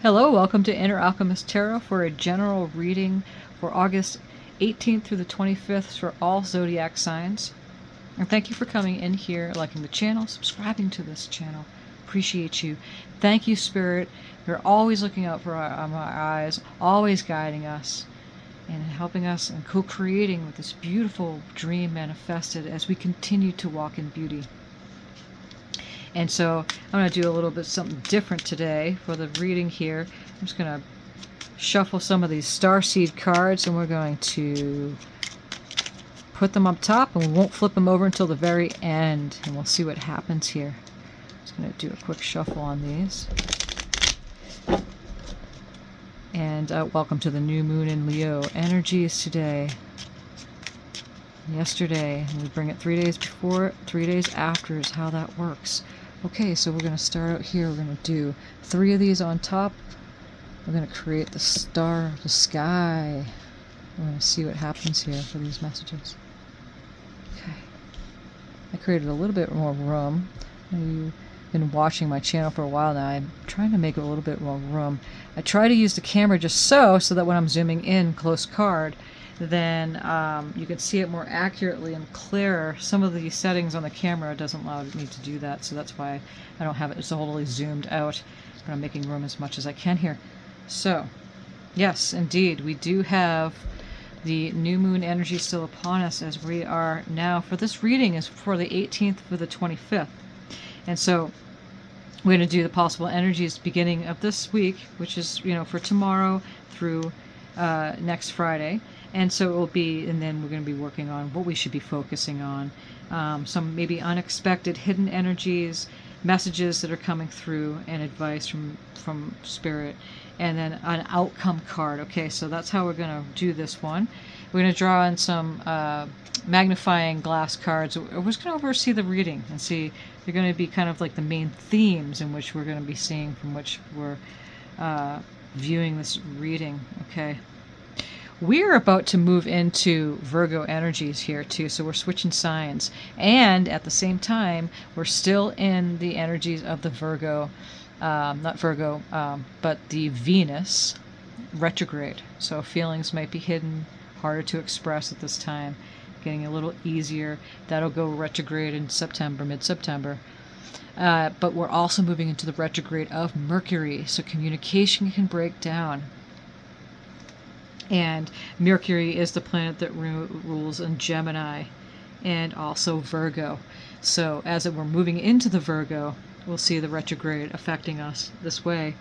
Hello, welcome to Inner Alchemist Tarot for a general reading for August 18th through the 25th for all zodiac signs. And thank you for coming in here, liking the channel, subscribing to this channel. Appreciate you. Thank you, Spirit. You're always looking out for our eyes, always guiding us and helping us and co-creating with this beautiful dream manifested as we continue to walk in beauty. And so I'm going to do a little bit something different today for the reading here. I'm just going to shuffle some of these starseed cards and we're going to put them up top and we won't flip them over until the very end and we'll see what happens here. Just going to do a quick shuffle on these. And welcome to the new moon in Leo. Energies today. Yesterday, and we bring it 3 days before, 3 days after is how that works. Okay, so we're going to start out here. We're going to do 3 of these on top. We're going to create the star, the sky. We're going to see what happens here for these messages. Okay. I created a little bit more room. You've been watching my channel for a while now. I'm trying to make a little bit more room. I try to use the camera just so that when I'm zooming in close card, then you can see it more accurately and clearer. Some of the settings on the camera doesn't allow me to do that, so that's why I don't have it totally zoomed out, but I'm making room as much as I can here. So, yes, indeed, we do have the new moon energy still upon us as we are now. For this reading is for the 18th for the 25th. And so we're going to do the possible energies beginning of this week, which is, for tomorrow through next Friday. And so it will be, and then we're going to be working on what we should be focusing on. Some maybe unexpected hidden energies, messages that are coming through, and advice from Spirit. And then an outcome card. Okay, so that's how we're going to do this one. We're going to draw in some magnifying glass cards. We're just going to oversee the reading and see. They're going to be kind of like the main themes in which we're going to be seeing, from which we're viewing this reading. Okay. We're about to move into Virgo energies here too, so we're switching signs. And at the same time, we're still in the energies of the Virgo, not Virgo, but the Venus retrograde. So feelings might be hidden, harder to express at this time, getting a little easier. That'll go retrograde in September, mid-September. But we're also moving into the retrograde of Mercury, so communication can break down. And Mercury is the planet that rules in Gemini and also Virgo. So as we're moving into the Virgo, we'll see the retrograde affecting us this way.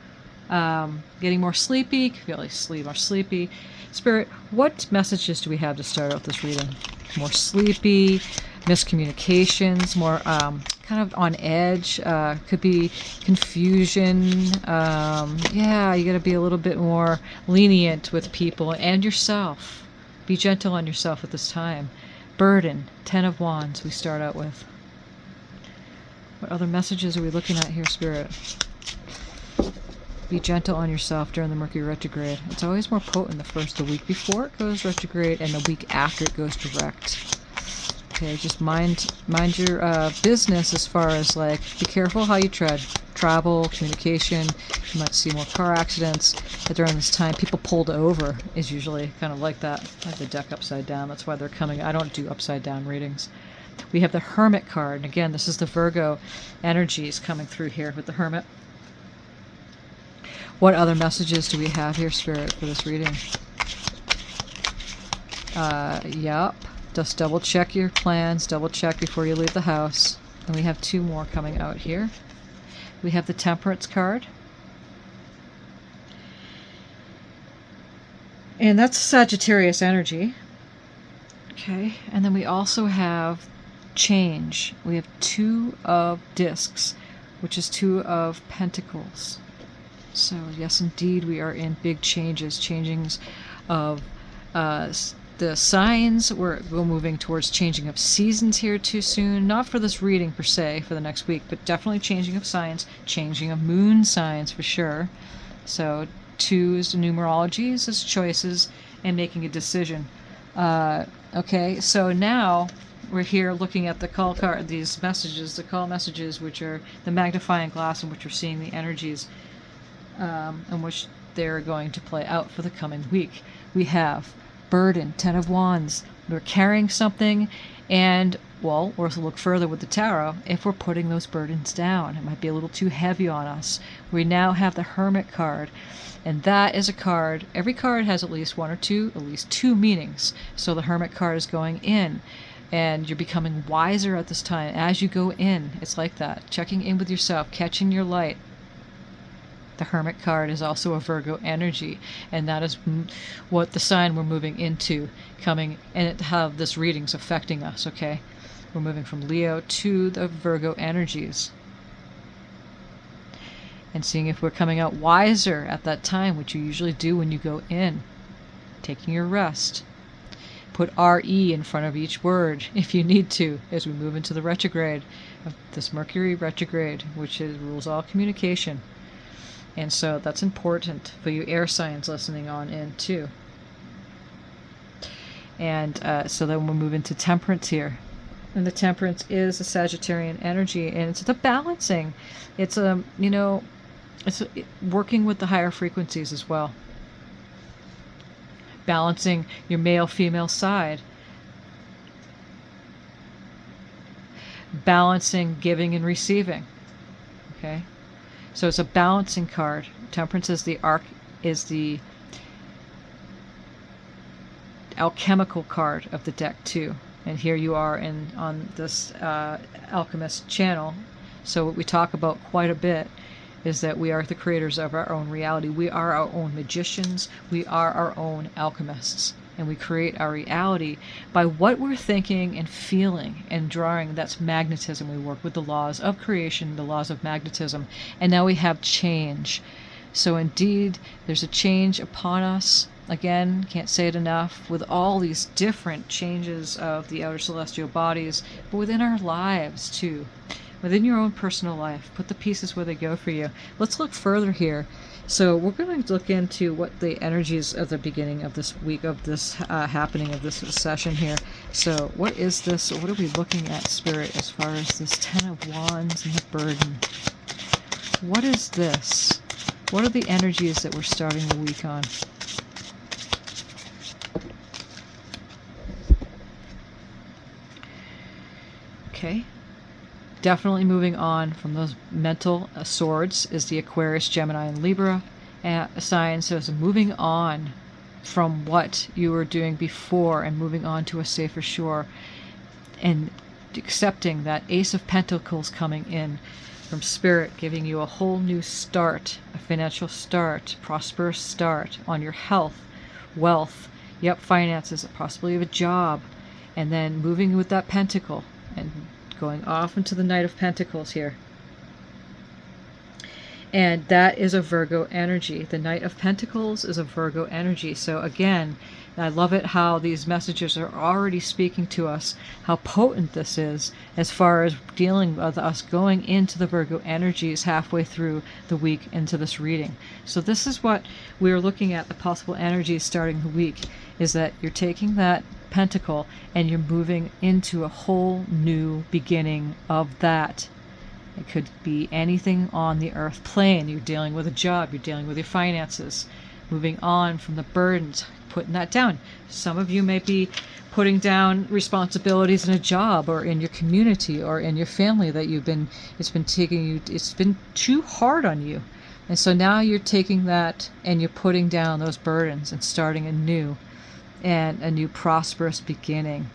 Getting more sleepy, more sleepy. Spirit, what messages do we have to start out this reading? More sleepy, miscommunications, more kind of on edge, could be confusion. Yeah, you got to be a little bit more lenient with people and yourself. Be gentle on yourself at this time. Burden, 10 of Wands we start out with. What other messages are we looking at here, Spirit? Be gentle on yourself during the Mercury retrograde. It's always more potent the week before it goes retrograde and the week after it goes direct. Okay, just mind your business as far as, like, be careful how you tread. Travel, communication, you might see more car accidents. But during this time, people pulled over is usually kind of like that. I have the deck upside down, that's why they're coming. I don't do upside down readings. We have the Hermit card, and again, this is the Virgo energies coming through here with the Hermit. What other messages do we have here, Spirit, for this reading? Yep. Just double check your plans, double check before you leave the house. And we have 2 more coming out here. We have the Temperance card. And that's Sagittarius energy. Okay, and then we also have change. We have 2 of discs, which is 2 of pentacles. So yes, indeed, we are in big changes, changings of the signs. We're moving towards changing of seasons here too soon. Not for this reading per se, for the next week, but definitely changing of signs, changing of moon signs for sure. So 2 is numerology, is choices, and making a decision. Okay, so now we're here looking at the call card, these messages, the call messages, which are the magnifying glass in which we're seeing the energies in which they're going to play out for the coming week. We have burden, 10 of Wands. We're carrying something, and, well, or to look further with the tarot, if we're putting those burdens down, it might be a little too heavy on us. We now have the Hermit card, and that is a card. Every card has at least two meanings. So the Hermit card is going in, and you're becoming wiser at this time as you go in. It's like that, checking in with yourself, catching your light. The Hermit card is also a Virgo energy, and that is what the sign we're moving into, coming, and it have this reading's affecting us, okay? We're moving from Leo to the Virgo energies. And seeing if we're coming out wiser at that time, which you usually do when you go in. Taking your rest. Put RE in front of each word if you need to, as we move into the retrograde of this Mercury retrograde, which rules all communication. And so that's important for you air signs listening on in too. And so then we'll move into Temperance here. And the Temperance is a Sagittarian energy, and it's the balancing. It's it's working with the higher frequencies as well. Balancing your male-female side. Balancing giving and receiving. Okay? So it's a balancing card. Temperance is the alchemical card of the deck too. And here you are on this alchemist channel. So what we talk about quite a bit is that we are the creators of our own reality. We are our own magicians. We are our own alchemists. And we create our reality by what we're thinking and feeling and drawing. That's magnetism. We work with the laws of creation, the laws of magnetism. And now we have change. So indeed, there's a change upon us. Again, can't say it enough, with all these different changes of the outer celestial bodies, but within our lives too. Within your own personal life. Put the pieces where they go for you. Let's look further here. So we're going to look into what the energies of the beginning of this week, of this happening of this session here. So what is this? What are we looking at, Spirit, as far as this 10 of Wands and the burden? What is this? What are the energies that we're starting the week on? Okay. Definitely moving on from those mental swords is the Aquarius, Gemini, and Libra signs. So it's moving on from what you were doing before and moving on to a safer shore, and accepting that Ace of Pentacles coming in from Spirit, giving you a whole new start, a financial start, prosperous start on your health, wealth, finances, possibly of a job, and then moving with that pentacle and going off into the Knight of Pentacles here. And that is a Virgo energy. The Knight of Pentacles is a Virgo energy. So again, I love it how these messages are already speaking to us, how potent this is as far as dealing with us going into the Virgo energies halfway through the week into this reading. So this is what we're looking at, the possible energies starting the week, is that you're taking that pentacle and you're moving into a whole new beginning of that. It could be anything on the earth plane. You're dealing with a job, you're dealing with your finances, moving on from the burdens, putting that down. Some of you may be putting down responsibilities in a job or in your community or in your family that it's been too hard on you. And so now you're taking that and you're putting down those burdens and starting anew, and a new prosperous beginning.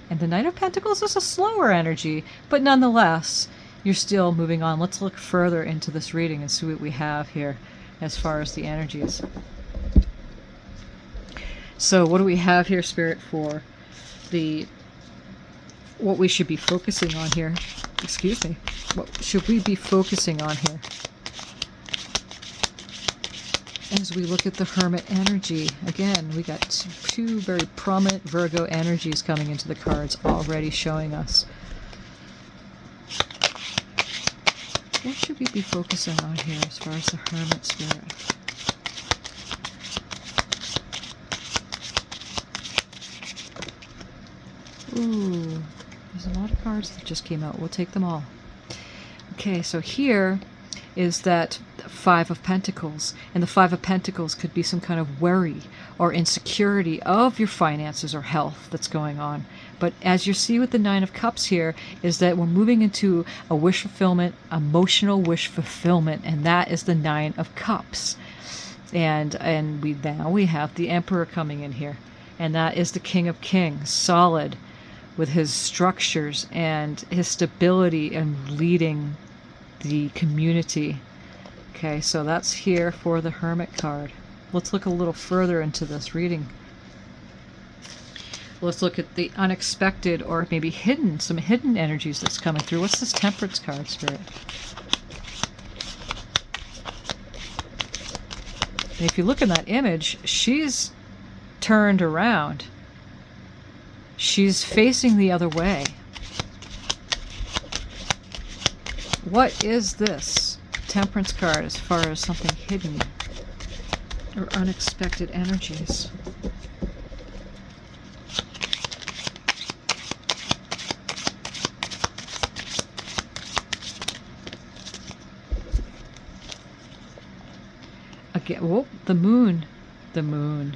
And the Knight of Pentacles is a slower energy, but nonetheless, you're still moving on. Let's look further into this reading and see what we have here as far as the energies. So what do we have here, Spirit, for what we should be focusing on here? Excuse me. What should we be focusing on here? As we look at the Hermit energy, again, we got two very prominent Virgo energies coming into the cards already showing us. What should we be focusing on here as far as the Hermit, Spirit? Ooh, there's a lot of cards that just came out. We'll take them all. Okay, so here is that Five of Pentacles, and the Five of Pentacles could be some kind of worry or insecurity of your finances or health that's going on. But as you see with the Nine of Cups here, is that we're moving into a wish fulfillment, emotional wish fulfillment, and that is the Nine of Cups. And we have the Emperor coming in here, and that is the King of Kings, solid with his structures and his stability and leading the community. Okay, so that's here for the Hermit card. Let's look a little further into this reading. Let's look at the unexpected or maybe hidden, some hidden energies that's coming through. What's this Temperance card, Spirit? And if you look in that image, she's turned around. She's facing the other way. What is this Temperance card as far as something hidden or unexpected energies? Again, whoa, the moon. The moon.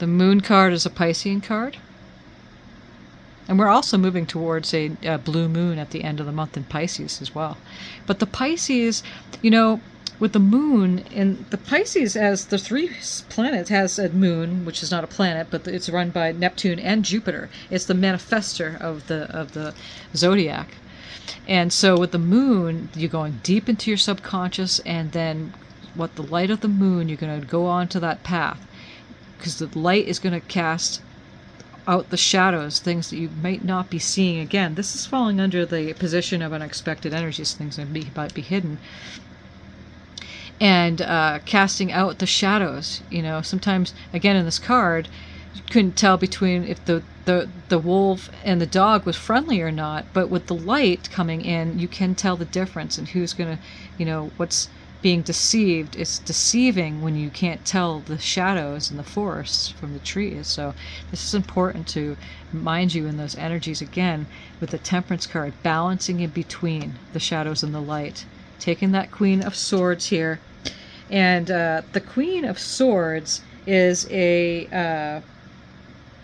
The moon card is a Piscean card. And we're also moving towards a blue moon at the end of the month in Pisces as well. But the Pisces, you know, with the moon, and the Pisces as the three planets has a moon, which is not a planet, but it's run by Neptune and Jupiter. It's the manifestor of the zodiac. And so with the moon, you're going deep into your subconscious, and then what the light of the moon, you're going to go on to that path. Because the light is going to cast out the shadows, things that you might not be seeing. Again, this is falling under the position of unexpected energies, things that might be hidden. And casting out the shadows. You know, sometimes, again, in this card, you couldn't tell between if the wolf and the dog was friendly or not, but with the light coming in, you can tell the difference and who's going to, you know, what's being deceived. It's deceiving when you can't tell the shadows in the forests from the trees. So this is important to mind you in those energies, again, with the Temperance card, balancing in between the shadows and the light. Taking that Queen of Swords here. And the Queen of Swords is a,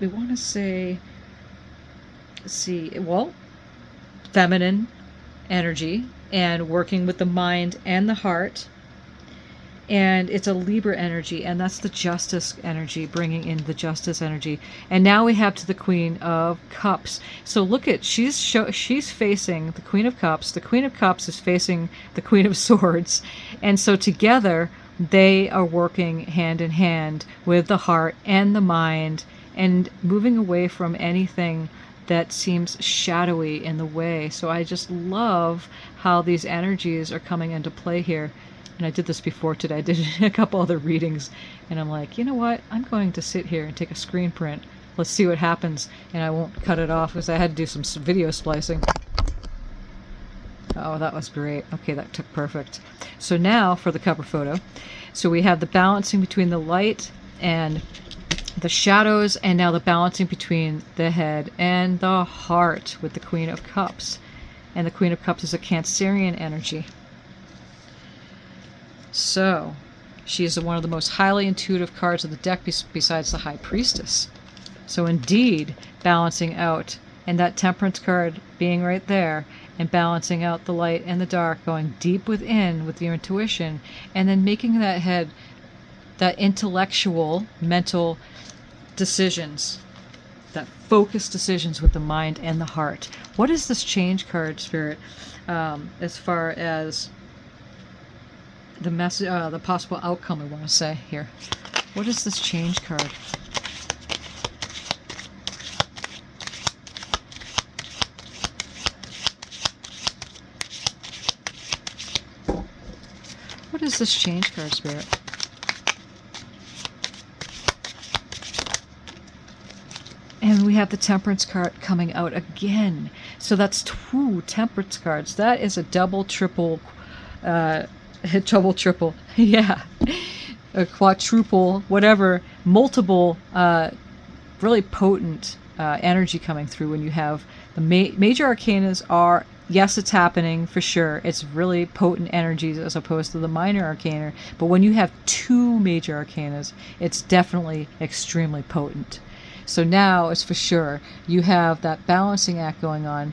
we want to say, let's see, well, feminine energy, and working with the mind and the heart. And it's a Libra energy, and that's the Justice energy, bringing in the Justice energy. And now we have to the Queen of Cups. So look at, she's facing the Queen of Cups. The Queen of Cups is facing the Queen of Swords. And so together, they are working hand in hand with the heart and the mind, and moving away from anything that seems shadowy in the way. So I just love how these energies are coming into play here. And I did this before today. I did a couple other readings, and I'm like, you know what? I'm going to sit here and take a screen print. Let's see what happens. And I won't cut it off because I had to do some video splicing. Oh, that was great. Okay, that took perfect. So now for the cover photo. So we have the balancing between the light and the shadows, and now the balancing between the head and the heart with the Queen of Cups. And the Queen of Cups is a Cancerian energy. So she is one of the most highly intuitive cards of the deck besides the High Priestess. So indeed, balancing out, and that Temperance card being right there, and balancing out the light and the dark, going deep within with your intuition, and then making that head, that intellectual, mental decisions, that focused decisions with the mind and the heart. What is this change card, Spirit, as far as the message, the possible outcome, I want to say here? What is this change card? What is this change card, Spirit? And we have the Temperance card coming out again. So that's 2 Temperance cards. That is a double, triple, triple, yeah, a quadruple, whatever, multiple, really potent energy coming through when you have the major arcanas are yes, it's happening for sure. It's really potent energies as opposed to the minor arcana. But when you have two major arcanas, it's definitely extremely potent. So now it's for sure. You have that balancing act going on.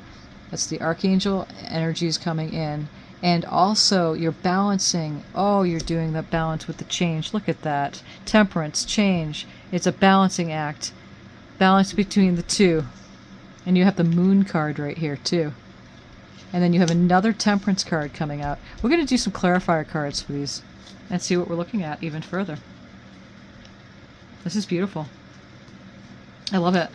That's the archangel energies coming in. And also you're balancing. Oh, you're doing that balance with the change. Look at that. Temperance, change. It's a balancing act. Balance between the two. And you have the moon card right here too. And then you have another temperance card coming out. We're going to do some clarifier cards for these and see what we're looking at even further. This is beautiful. I love it.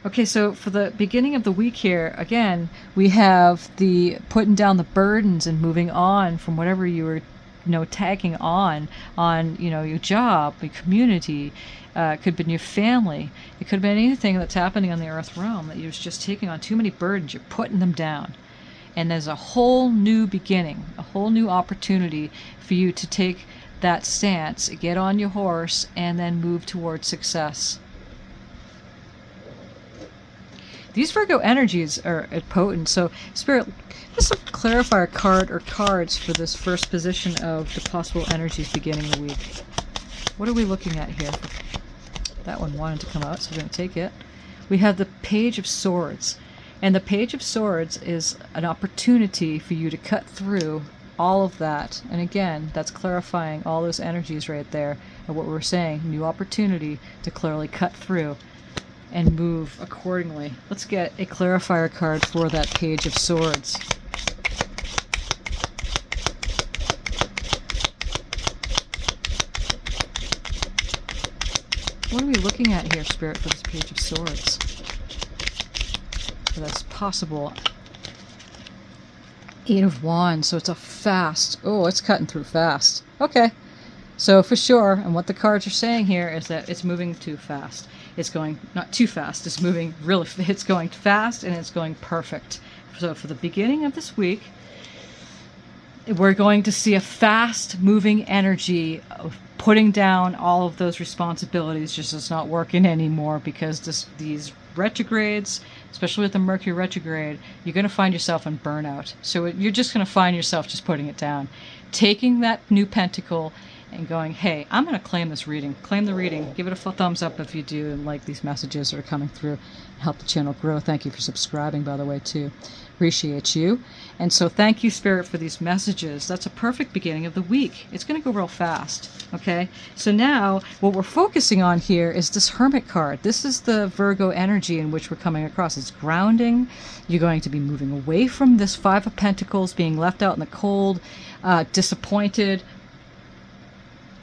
Okay, so for the beginning of the week here, again, we have the putting down the burdens and moving on from whatever you were, tagging on, your job, your community. It could have been your family. It could have been anything that's happening on the earth realm that you're just taking on too many burdens. You're putting them down. And there's a whole new beginning, a whole new opportunity for you to take that stance, get on your horse, and then move towards success. These Virgo energies are potent. So, Spirit, let's clarify a card or cards for this first position of the possible energies beginning the week. What are we looking at here? That one wanted to come out, so we're going to take it. We have the Page of Swords. And the Page of Swords is an opportunity for you to cut through all of that. And again, that's clarifying all those energies right there of what we're saying. New opportunity to clearly cut through and move accordingly. Let's get a clarifier card for that Page of Swords. What are we looking at here, Spirit, for this Page of Swords? That's possible. Eight of Wands, so it's a fast. Oh, it's cutting through fast. Okay. So for sure, and what the cards are saying here is that it's moving too fast. It's going not too fast, it's moving really, it's going fast and it's going perfect. So for the beginning of this week, we're going to see a fast moving energy of putting down all of those responsibilities. Just it's not working anymore because these retrogrades, especially with the Mercury retrograde, you're going to find yourself in burnout. So you're just going to find yourself just putting it down, taking that new pentacle and going, hey, I'm going to claim this reading. Claim the reading. Give it a full thumbs up if you do and like these messages that are coming through. Help the channel grow. Thank you for subscribing, by the way, too. Appreciate you. And so thank you, Spirit, for these messages. That's a perfect beginning of the week. It's going to go real fast, okay? So now what we're focusing on here is this Hermit card. This is the Virgo energy in which we're coming across. It's grounding. You're going to be moving away from this Five of Pentacles, being left out in the cold, disappointed,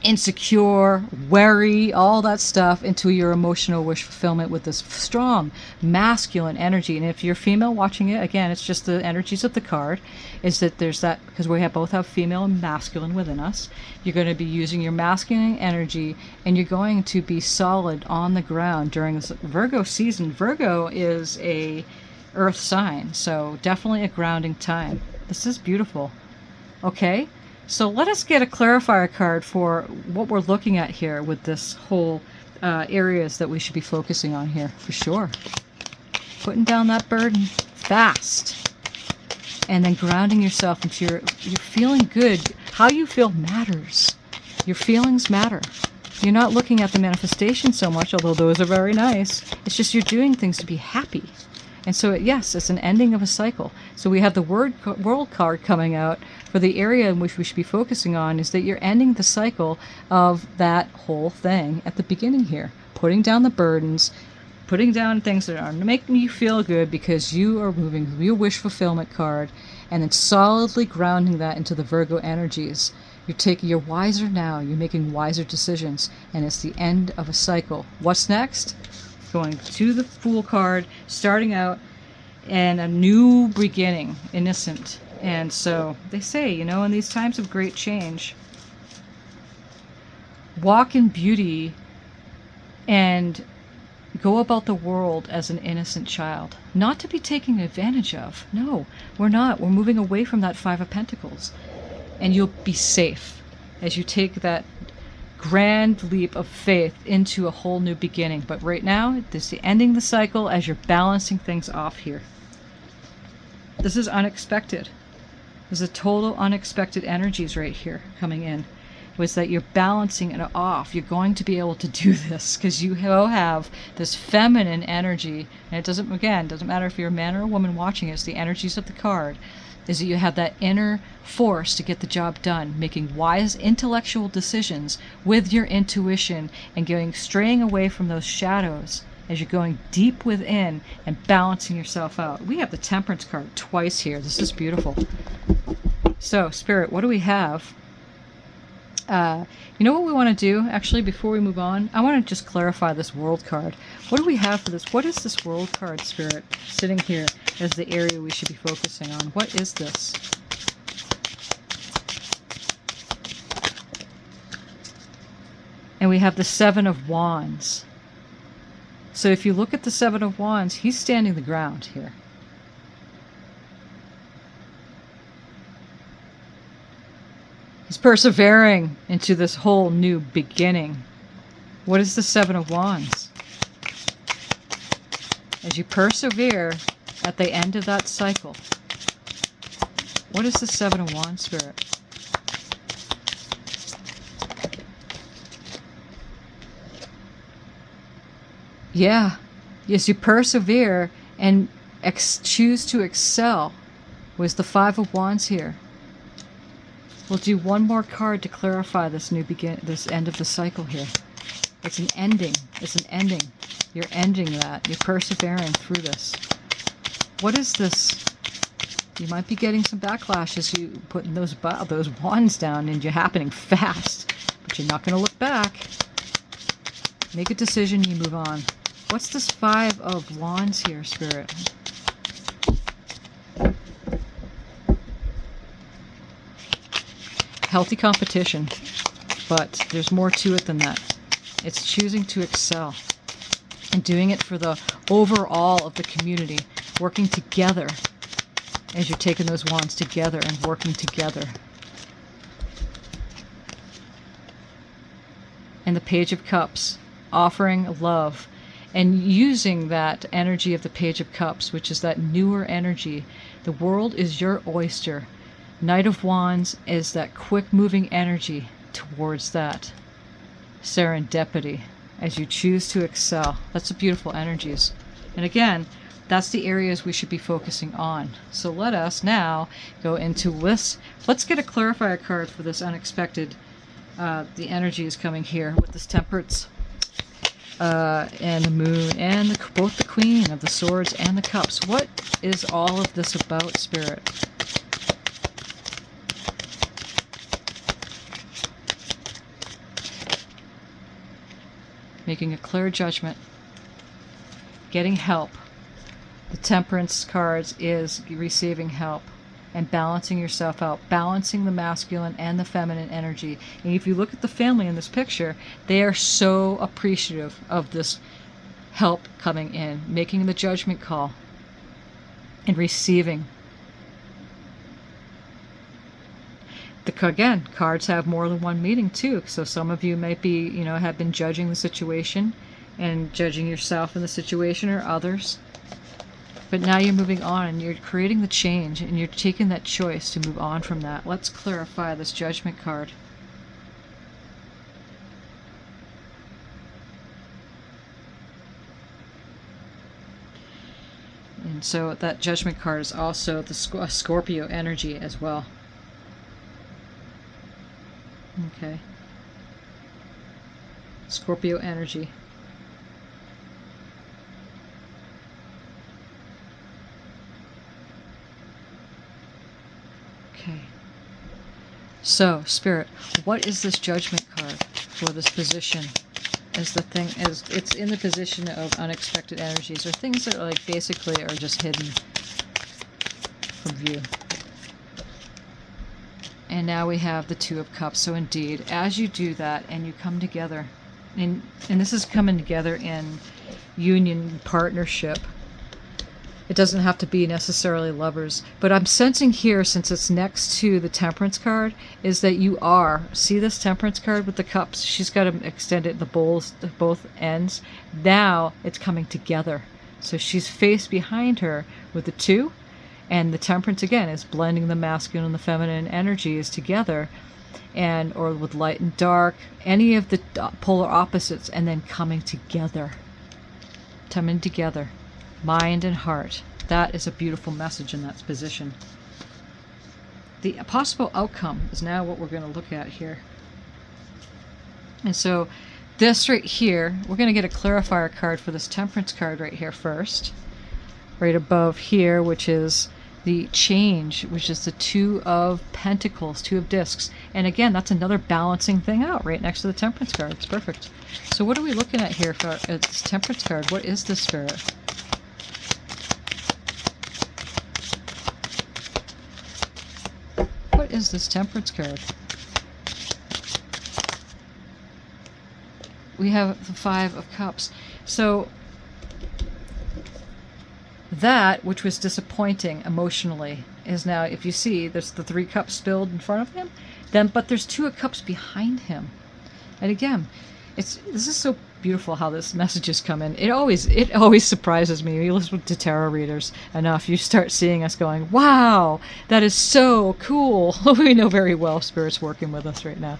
insecure, worry, all that stuff into your emotional wish fulfillment with this strong masculine energy. And if you're female watching it, again, it's just the energies of the card, is that there's that, because we both have female and masculine within us. You're going to be using your masculine energy and you're going to be solid on the ground during this Virgo season. Virgo is a earth sign, so definitely a grounding time. This is beautiful. Okay? So let us get a clarifier card for what we're looking at here with this whole areas that we should be focusing on here, for sure. Putting down that burden fast. And then grounding yourself into you're feeling good. How you feel matters. Your feelings matter. You're not looking at the manifestation so much, although those are very nice. It's just you're doing things to be happy. And so, yes, it's an ending of a cycle. So we have the world card coming out for the area in which we should be focusing on is that you're ending the cycle of that whole thing at the beginning here. Putting down the burdens, putting down things that are making you feel good because you are moving your wish fulfillment card and then solidly grounding that into the Virgo energies. You're wiser now. You're making wiser decisions. And it's the end of a cycle. What's next? Going to the Fool card, starting out, and a new beginning, innocent. And so they say, in these times of great change, walk in beauty and go about the world as an innocent child. Not to be taken advantage of. No, we're not. We're moving away from that Five of Pentacles. And you'll be safe as you take that grand leap of faith into a whole new beginning. But right now, this is ending the cycle as you're balancing things off here. This is unexpected. There's a total unexpected energies right here coming in. Was that you're balancing it off. You're going to be able to do this because you have this feminine energy. And it doesn't matter if you're a man or a woman watching it, it's the energies of the card. Is that you have that inner force to get the job done, making wise intellectual decisions with your intuition and straying away from those shadows as you're going deep within and balancing yourself out. We have the Temperance card twice here. This is beautiful. So, Spirit, what do we have? You know what we want to do, actually, before we move on? I want to just clarify this World card. What do we have for this? What is this World card, Spirit, sitting here as the area we should be focusing on? What is this? And we have the Seven of Wands. So if you look at the Seven of Wands, he's standing the ground here. He's persevering into this whole new beginning. What is the Seven of Wands? As you persevere at the end of that cycle, what is the Seven of Wands, Spirit? Yeah. Yes, you persevere and choose to excel. Was the Five of Wands here? We'll do one more card to clarify this this end of the cycle here. It's an ending. It's an ending. You're ending that. You're persevering through this. What is this? You might be getting some backlash as you putting those wands down, and you're happening fast. But you're not going to look back. Make a decision. You move on. What's this Five of Wands here, Spirit? Healthy competition, but there's more to it than that. It's choosing to excel and doing it for the overall of the community, working together as you're taking those wands together and working together. And the Page of Cups, offering love and using that energy of the Page of Cups, which is that newer energy. The world is your oyster. Knight of Wands is that quick-moving energy towards that serendipity as you choose to excel. That's the beautiful energies. And again, that's the areas we should be focusing on. So let us now go into this. Let's get a clarifier card for this unexpected. The energy is coming here with this Temperance and the Moon and both the Queen of the Swords and the Cups. What is all of this about, Spirit? Making a clear judgment, getting help. The Temperance cards is receiving help and balancing yourself out, balancing the masculine and the feminine energy. And if you look at the family in this picture, they are so appreciative of this help coming in, making the judgment call and receiving. Again, cards have more than one meaning too. So some of you might be, have been judging the situation and judging yourself in the situation, or others. But now you're moving on and you're creating the change and you're taking that choice to move on from that. Let's clarify this Judgment card. And so that Judgment card is also the Scorpio energy as well. Okay. Scorpio energy. Okay. So, Spirit, what is this Judgment card for this position? As it's in the position of unexpected energies, or things that are basically are just hidden from view. And now we have the Two of Cups. So indeed, as you do that and you come together, and this is coming together in union, partnership, It doesn't have to be necessarily lovers. But I'm sensing here, since it's next to the Temperance card, is that you are. See this Temperance card with the cups? She's got to extend it in the bowls to both ends. Now it's coming together. So she's faced behind her with the 2. And the Temperance, again, is blending the masculine and the feminine energies together. And or with light and dark, any of the polar opposites, and then coming together. Coming together. Mind and heart. That is a beautiful message in that position. The possible outcome is now what we're going to look at here. And so this right here, we're going to get a clarifier card for this Temperance card right here first. Right above here, which is the change, which is the 2 of Pentacles, 2 of discs. And again, that's another balancing thing out right next to the Temperance card. It's perfect. So what are we looking at here for this Temperance card? What is this, Spirit? What is this Temperance card? We have the 5 of Cups. So that which was disappointing emotionally is now, if you see, there's the 3 cups spilled in front of him, but there's 2 of Cups behind him. And again, this is so beautiful how this messages come in. It always surprises me. You listen to tarot readers enough, you start seeing us going, wow, that is so cool. We know very well Spirit's working with us right now.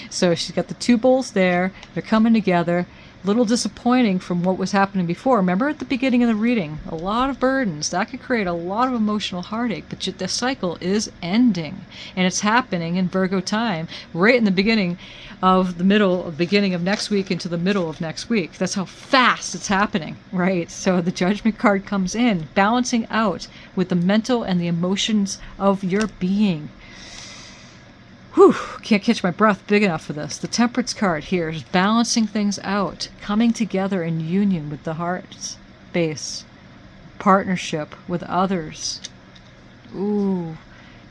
So she's got the 2 bowls there. They're coming together. Little disappointing from what was happening before. Remember at the beginning of the reading, a lot of burdens. That could create a lot of emotional heartache, but the cycle is ending. And it's happening in Virgo time, right in the beginning of beginning of next week into the middle of next week. That's how fast it's happening, right? So the Judgment card comes in, balancing out with the mental and the emotions of your being. Whew, can't catch my breath big enough for this. The Temperance card here is balancing things out, coming together in union with the heart's base, partnership with others. Ooh,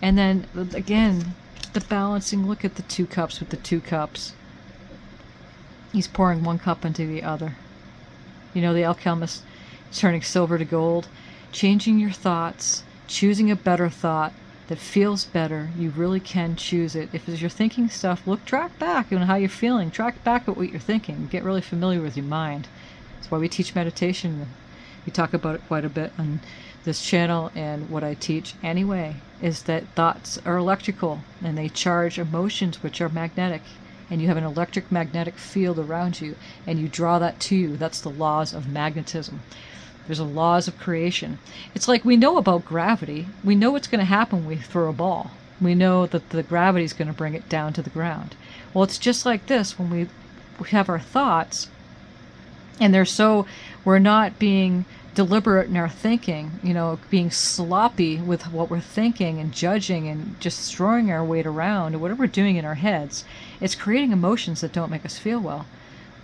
and then again, the balancing, look at the 2 cups with the 2 cups. He's pouring 1 cup into the other. You know, the alchemist turning silver to gold, changing your thoughts, choosing a better thought that feels better. You really can choose it. If you're thinking stuff, track back on how you're feeling. Track back at what you're thinking. Get really familiar with your mind. That's why we teach meditation. We talk about it quite a bit on this channel, and what I teach anyway is that thoughts are electrical and they charge emotions, which are magnetic, and you have an electric magnetic field around you, and you draw that to you. That's the laws of magnetism. There's a laws of creation. It's like we know about gravity. We know what's going to happen when we throw a ball. We know that the gravity is going to bring it down to the ground. Well, it's just like this when we have our thoughts, and we're not being deliberate in our thinking, being sloppy with what we're thinking and judging and just throwing our weight around or whatever we're doing in our heads. It's creating emotions that don't make us feel well.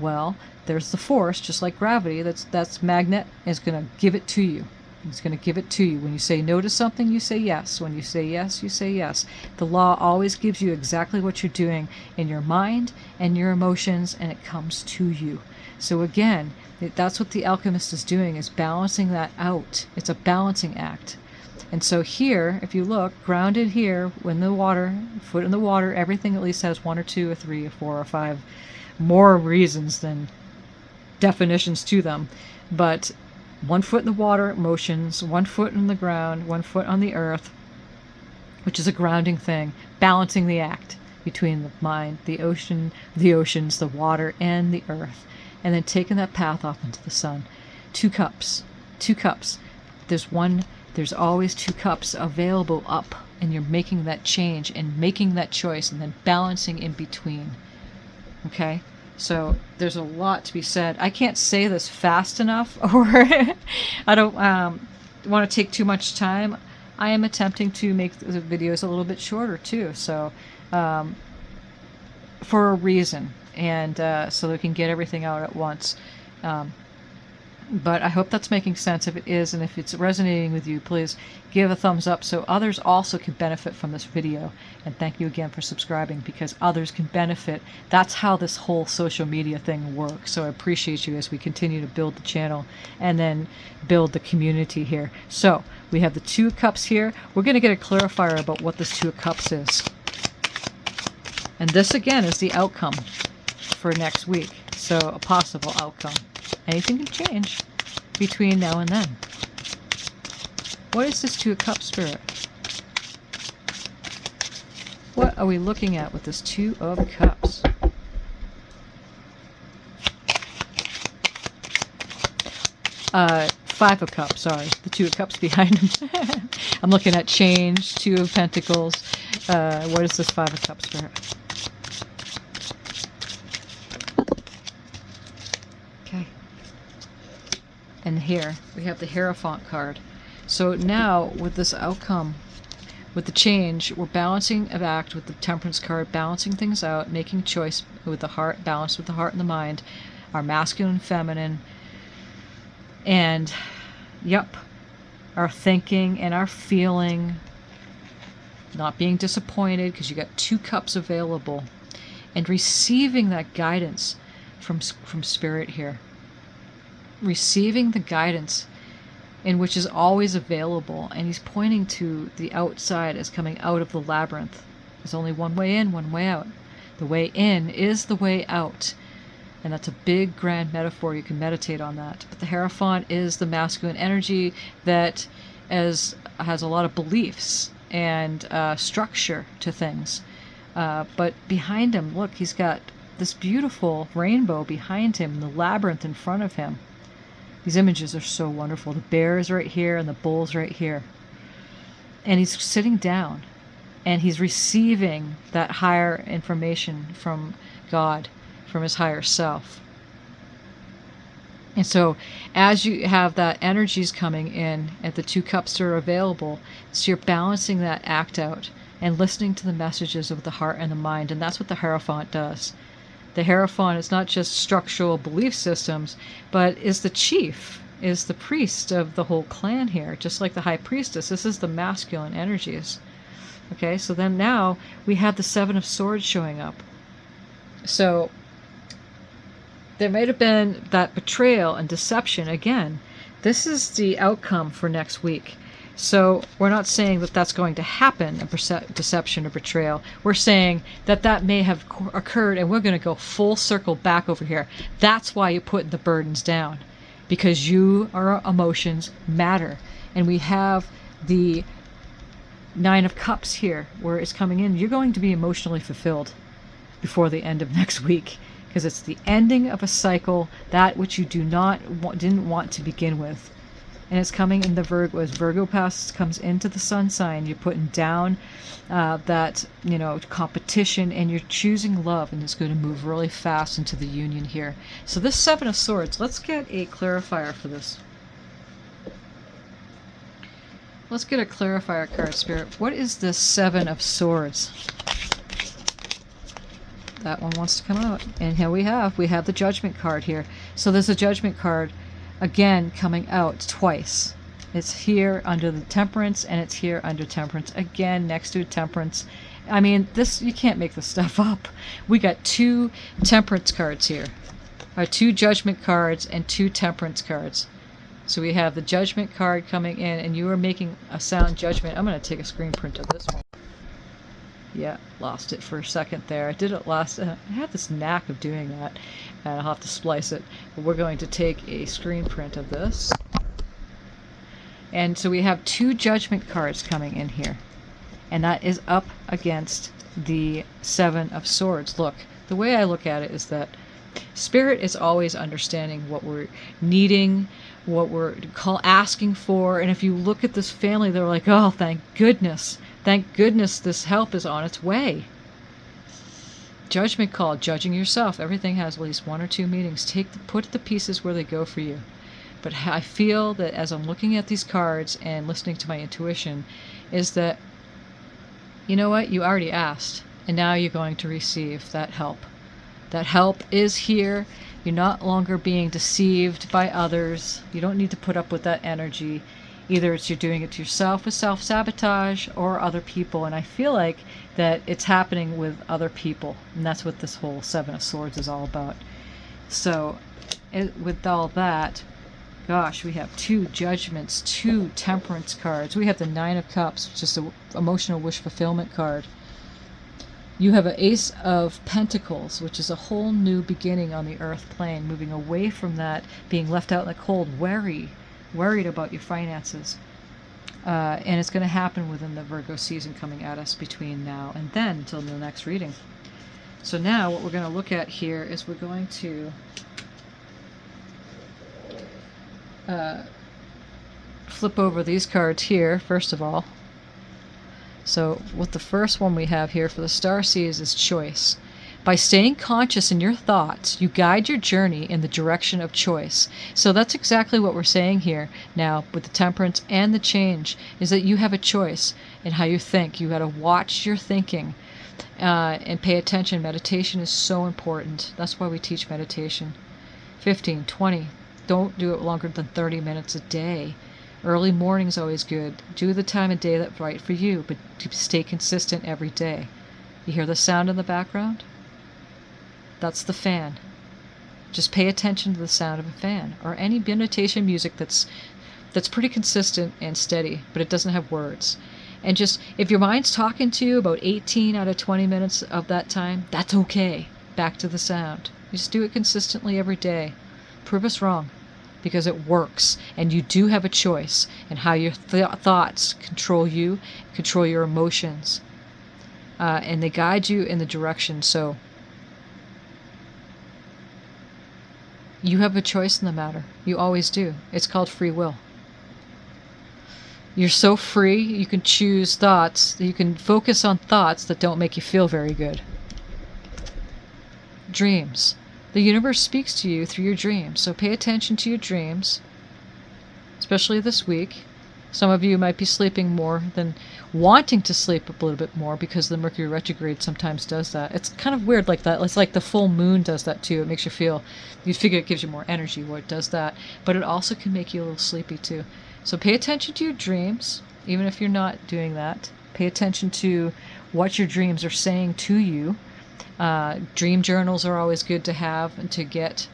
Well, there's the force, just like gravity, that's magnet, is going to give it to you. It's going to give it to you. When you say no to something, you say yes. When you say yes, you say yes. The law always gives you exactly what you're doing in your mind and your emotions, and it comes to you. So again, that's what the alchemist is doing, is balancing that out. It's a balancing act. And so here, if you look, grounded here, in the water, foot in the water, everything at least has 1 or 2 or 3 or 4 or 5 more reasons than definitions to them. But 1 foot in the water, emotions, 1 foot in the ground, 1 foot on the earth, which is a grounding thing, balancing the act between the mind, the ocean, the oceans, the water, and the earth. And then taking that path off into the sun. 2 cups. 2 cups. There's always 2 cups available up, and you're making that change and making that choice and then balancing in between. Okay? So there's a lot to be said. I can't say this fast enough, or I don't want to take too much time. I am attempting to make the videos a little bit shorter too, so for a reason, and so we can get everything out at once. But I hope that's making sense. If it is, and if it's resonating with you, please give a thumbs up so others also can benefit from this video. And thank you again for subscribing, because others can benefit. That's how this whole social media thing works. So I appreciate you as we continue to build the channel and then build the community here. So we have the 2 of Cups here. We're going to get a clarifier about what this 2 of Cups is. And this again is the outcome for next week. So a possible outcome. Anything can change between now and then. What is this 2 of Cups, Spirit? What are we looking at with this 2 of Cups? Five of Cups, sorry. The 2 of Cups behind him. I'm looking at change, 2 of Pentacles. What is this 5 of Cups, Spirit? Okay. And here we have the Hierophant card. So now with this outcome, with the change, we're balancing an act with the Temperance card, balancing things out, making choice with the heart, balance with the heart and the mind, our masculine and feminine, and yep, our thinking and our feeling, not being disappointed because you got 2 cups available, and receiving that guidance from Spirit here. Receiving the guidance in which is always available, and he's pointing to the outside as coming out of the labyrinth. There's only one way in, one way out. The way in is the way out, and that's a big grand metaphor. You can meditate on that. But the Hierophant is the masculine energy that has a lot of beliefs and structure to things, but behind him, look, he's got this beautiful rainbow behind him, the labyrinth in front of him. These images are so wonderful. The bear is right here and the bull's right here. And he's sitting down and he's receiving that higher information from God, from his higher self. And so as you have that energies coming in and the 2 cups are available, so you're balancing that act out and listening to the messages of the heart and the mind. And that's what the Hierophant does. The Hierophant is not just structural belief systems, but is the chief, is the priest of the whole clan here, just like the High Priestess. This is the masculine energies. Okay, so then now we have the 7 of Swords showing up. So there might have been that betrayal and deception. Again, this is the outcome for next week. So we're not saying that that's going to happen, a deception or betrayal. We're saying that that may have occurred, and we're going to go full circle back over here. That's why you put the burdens down, because our emotions matter. And we have the 9 of Cups here, where it's coming in. You're going to be emotionally fulfilled before the end of next week, because it's the ending of a cycle, that which you didn't want to begin with. And it's coming in the Virgo. As Virgo comes into the sun sign, you're putting down that, competition, and you're choosing love, and it's going to move really fast into the union here. So this 7 of Swords, let's get a clarifier for this. Let's get a clarifier card, Spirit. What is this 7 of Swords? That one wants to come out. And here we have the Judgment card here. So there's a Judgment card again coming out twice. It's here under the Temperance, and it's here under Temperance again next to Temperance. I mean, this, you can't make this stuff up. We got 2 Temperance cards here, or 2 Judgment cards and 2 Temperance cards. So we have the Judgment card coming in, and you are making a sound judgment. I'm going to take a screen print of this one. Yeah, lost it for a second there. I did it last. I have this knack of doing that, and I'll have to splice it. But we're going to take a screen print of this. And so we have 2 Judgment cards coming in here, and that is up against the 7 of Swords. Look, the way I look at it is that Spirit is always understanding what we're needing, what we're asking for. And if you look at this family, they're like, oh, thank goodness. Thank goodness this help is on its way. Judgment call, judging yourself. Everything has at least 1 or 2 meanings. Put the pieces where they go for you. But I feel that as I'm looking at these cards and listening to my intuition, is that, you know what, you already asked, and now you're going to receive that help. That help is here. You're not longer being deceived by others. You don't need to put up with that energy. Either it's you're doing it to yourself with self-sabotage or other people. And I feel like that it's happening with other people. And that's what this whole Seven of Swords is all about. So with all that, gosh, we have 2 Judgments, 2 Temperance cards. We have the 9 of Cups, which is an emotional wish fulfillment card. You have an Ace of Pentacles, which is a whole new beginning on the earth plane, moving away from that, being left out in the cold, worried about your finances. And it's going to happen within the Virgo season coming at us between now and then until the next reading. So now what we're going to look at here is we're going to flip over these cards here, first of all. So what the first one we have here for the Starseeds is choice. By staying conscious in your thoughts, you guide your journey in the direction of choice. So that's exactly what we're saying here now with the Temperance and the Change, is that you have a choice in how you think. You got to watch your thinking and pay attention. Meditation is so important. That's why we teach meditation. 15, 20. Don't do it longer than 30 minutes a day. Early morning's always good. Do the time of day that's right for you, but stay consistent every day. You hear the sound in the background? That's the fan. Just pay attention to the sound of a fan or any meditation music that's pretty consistent and steady, but it doesn't have words. And just, if your mind's talking to you about 18 out of 20 minutes of that time, that's okay. Back to the sound. You just do it consistently every day. Prove us wrong. Because it works, and you do have a choice in how your thoughts control you, control your emotions, and they guide you in the direction. So you have a choice in the matter. You always do. It's called free will. You're so free, you can choose thoughts, you can focus on thoughts that don't make you feel very good. Dreams. The universe speaks to you through your dreams, so pay attention to your dreams, especially this week. Some of you might be sleeping more than wanting to sleep a little bit more because the Mercury retrograde sometimes does that. It's kind of weird like that. It's like the full moon does that too. It makes you feel, you figure it gives you more energy where it does that, but it also can make you a little sleepy too. So pay attention to your dreams, even if you're not doing that. Pay attention to what your dreams are saying to you. Dream journals are always good to have and to get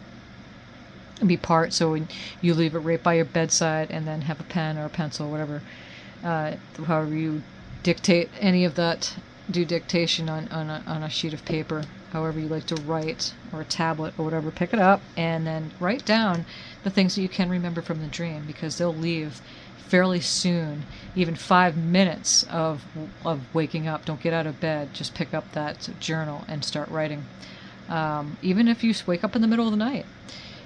and be part. So when you leave it right by your bedside and then have a pen or a pencil, whatever, however you dictate any of that, do dictation on a sheet of paper, however you like to write, or a tablet or whatever, pick it up and then write down the things that you can remember from the dream, because they'll leave fairly soon. Even 5 minutes of waking up, don't get out of bed, just pick up that journal and start writing. Even if you wake up in the middle of the night.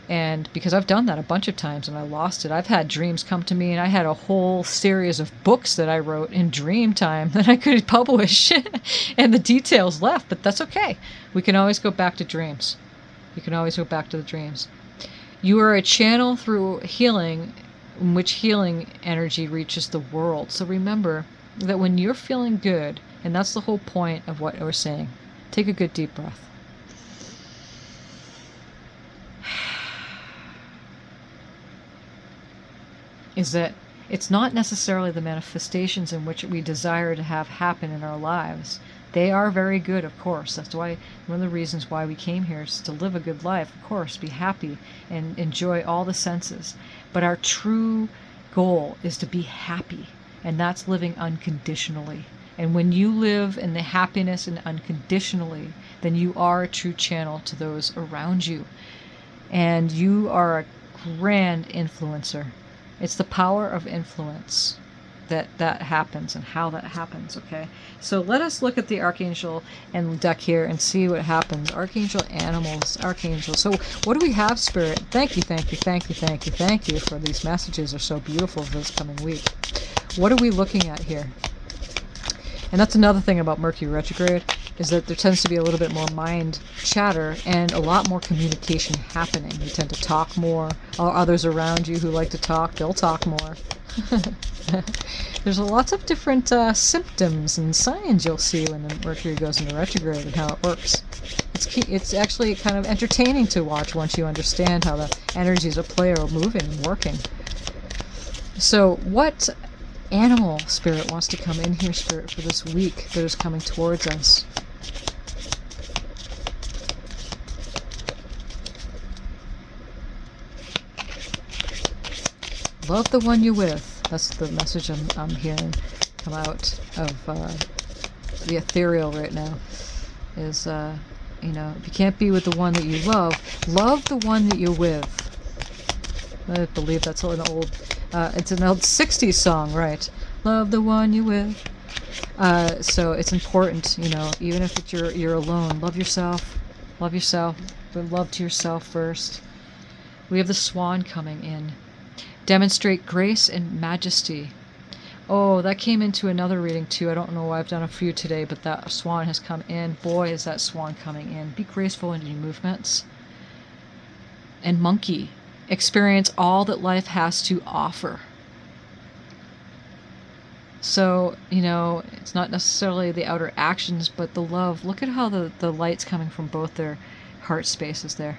And because I've done that a bunch of times and I lost it, I've had dreams come to me, and I had a whole series of books that I wrote in dream time that I could publish and the details left, but that's okay. We can always go back to dreams. You can always go back to the dreams. You are a channel through healing, in which healing energy reaches the world. So remember that when you're feeling good, and that's the whole point of what we're saying, take a good deep breath. Is that it's not necessarily the manifestations in which we desire to have happen in our lives. They are very good, of course. That's why one of the reasons why we came here is to live a good life, of course, be happy and enjoy all the senses. But our true goal is to be happy, and that's living unconditionally. And when you live in the happiness and unconditionally, then you are a true channel to those around you. And you are a grand influencer. It's the power of influence that happens and how that happens, okay? So let us look at the Archangel and deck here and see what happens. Archangel, animals, Archangel. So what do we have, Spirit? Thank you, thank you, thank you, thank you, thank you for these messages. Are so beautiful for this coming week. What are we looking at here? And that's another thing about Mercury retrograde. is that there tends to be a little bit more mind chatter and a lot more communication happening. You tend to talk more. Or others around you who like to talk, they'll talk more. There's lots of different symptoms and signs you'll see when the Mercury goes into retrograde and how it works. It's actually kind of entertaining to watch once you understand how the energies of play are moving and working. So what animal spirit wants to come in here, Spirit, for this week that is coming towards us? Love the one you're with. That's the message I'm hearing come out of the ethereal right now. Is, you know, if you can't be with the one that you love the one that you're with. I believe that's an old, it's an old 60s song, right? Love the one you're with. So it's important, you know, even if it's you're alone, love yourself, but love to yourself first. We have the swan coming in. Demonstrate grace and majesty. Oh, that came into another reading too. I don't know why I've done a few today, but that swan has come in. Boy, is that swan coming in. Be graceful in your movements. And monkey. Experience all that life has to offer. So, you know, it's not necessarily the outer actions, but the love. Look at how the light's coming from both their heart spaces there.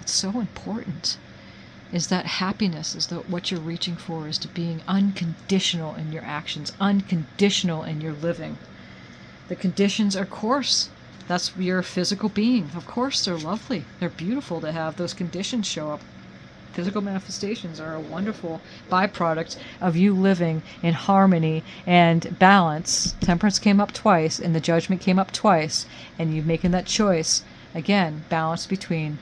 It's so important. Is that happiness, is that what you're reaching for, is to being unconditional in your actions, unconditional in your living. The conditions are coarse. That's your physical being. Of course, they're lovely. They're beautiful to have those conditions show up. Physical manifestations are a wonderful byproduct of you living in harmony and balance. Temperance came up twice, and the judgment came up twice, and you making that choice. Again, balance between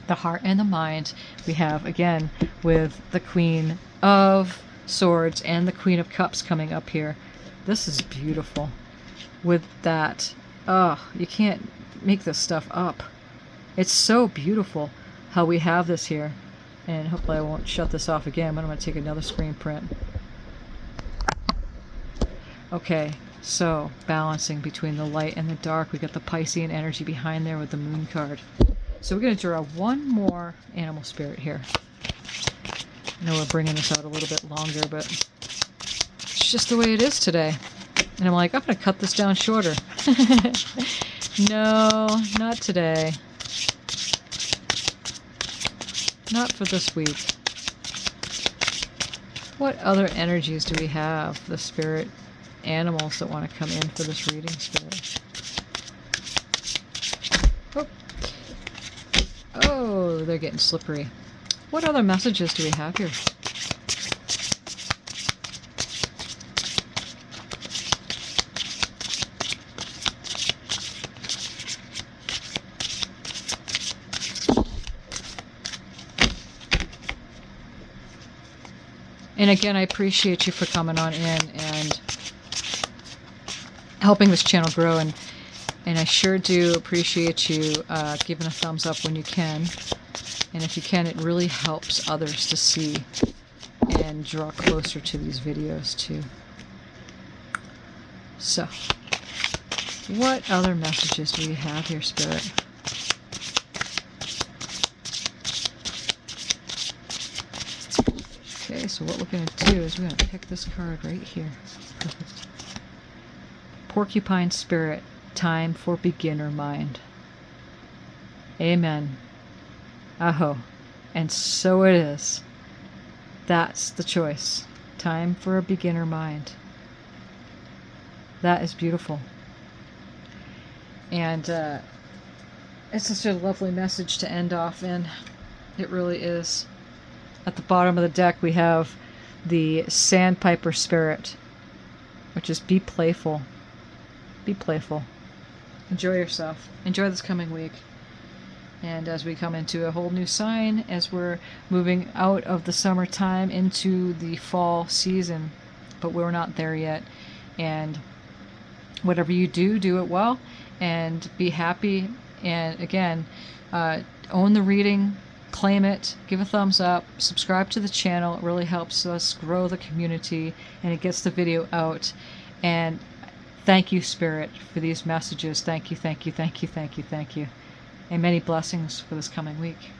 the heart and the mind. We have, again, with the Queen of Swords and the Queen of Cups coming up here. This is beautiful. With that, you can't make this stuff up. It's so beautiful how we have this here. And hopefully I won't shut this off again, but I'm going to take another screen print. Okay, so balancing between the light and the dark. We got the Piscean energy behind there with the Moon card. So we're going to draw one more animal spirit here. I know we're bringing this out a little bit longer, but it's just the way it is today. And I'm like, I'm going to cut this down shorter. No, not today. Not for this week. What other energies do we have? The spirit animals that want to come in for this reading, Spirit. Oh, they're getting slippery. What other messages do we have here? And again, I appreciate you for coming on in and helping this channel grow. And I sure do appreciate you giving a thumbs up when you can. And if you can, it really helps others to see and draw closer to these videos too. So, what other messages do we have here, Spirit? Okay, so what we're going to do is we're going to pick this card right here. Perfect. Porcupine Spirit, time for beginner mind. Amen. Aho. And so it is. That's the choice. Time for a beginner mind. That is beautiful. And it's such a lovely message to end off in. It really is. At the bottom of the deck, we have the Sandpiper Spirit, which is be playful. Be playful. Enjoy yourself. Enjoy this coming week. And as we come into a whole new sign, as we're moving out of the summertime into the fall season, but we're not there yet. And whatever you do, do it well and be happy. And again, own the reading. Claim it, give a thumbs up, subscribe to the channel. It really helps us grow the community and it gets the video out. And Thank you, Spirit, for these messages. Thank you, thank you, thank you, thank you, thank you. And many blessings for this coming week.